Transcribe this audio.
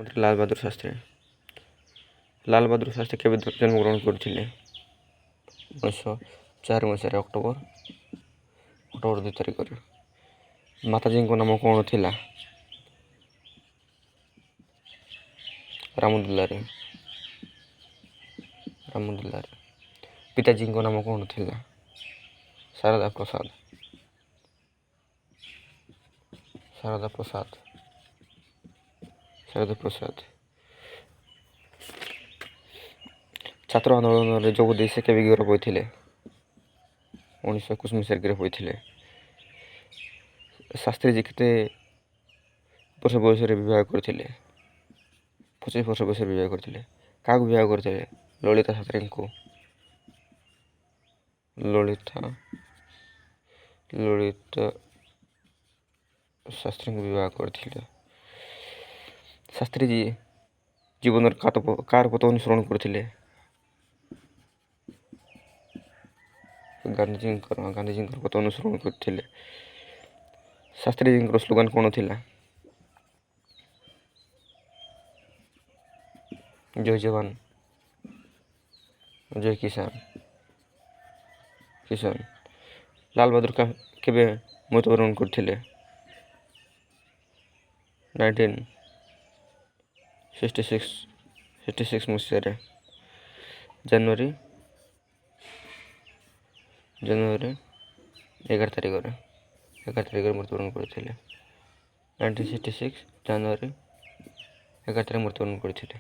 ମନ୍ତ୍ରୀ ଲାଲ ବାହାଦୁର ଶାସ୍ତ୍ରୀ। ଲାଲ ବାହାଦୁର ଶାସ୍ତ୍ରୀ କେବେ ଜନ୍ମଗ୍ରହଣ କରିଥିଲେ? 1904 ମସିହାରେ ଅକ୍ଟୋବର 2 ତାରିଖରେ। ମାତାଜୀଙ୍କ ନାମ କ'ଣ ଥିଲା? ରାମଦୁଲାରୀ। ପିତାଜୀଙ୍କ ନାମ କ'ଣ ଥିଲା? ଶାରଦା ପ୍ରସାଦ। ଛାତ୍ର ଆନ୍ଦୋଳନରେ ଯୋଗ ଦେଇ ସେ କେବେ ଗିରଫ ହୋଇଥିଲେ? 1921 ମସିହାରେ ଗିରଫ ହୋଇଥିଲେ। ଶାସ୍ତ୍ରୀଜୀ କେତେ ବର୍ଷ ବୟସରେ ବିବାହ କରିଥିଲେ? 25 ବର୍ଷ ବୟସରେ ବିବାହ କରିଥିଲେ। କାହାକୁ ବିବାହ କରିଥିଲେ? ଲଳିତା ଶାସ୍ତ୍ରୀଙ୍କୁ। ଲଳିତା ଶାସ୍ତ୍ରୀଙ୍କୁ ବିବାହ କରିଥିଲେ। ଶାସ୍ତ୍ରୀଜୀ ଜୀବନରେ କାହାର ପଥ ଅନୁସରଣ କରିଥିଲେ? ଗାନ୍ଧୀଜୀଙ୍କର ପଥ ଅନୁସରଣ କରିଥିଲେ। ଶାସ୍ତ୍ରୀଜୀଙ୍କର ସ୍ଲୋଗାନ କ'ଣ ଥିଲା? ଜୟ ଯବାନ ଜୟ କିଷାନ। ଲାଲ ବାହାଦୁର କେବେ ମୃତ୍ୟୁବରଣ କରିଥିଲେ? 1966 ମସିହାରେ ଜାନୁଆରୀ 11 ତାରିଖରେ ମୃତ୍ୟୁବରଣ କରିଥିଲେ। 1966 ଜାନୁଆରୀ 11 ତାରିଖରେ ମୃତ୍ୟୁବରଣ କରିଥିଲେ।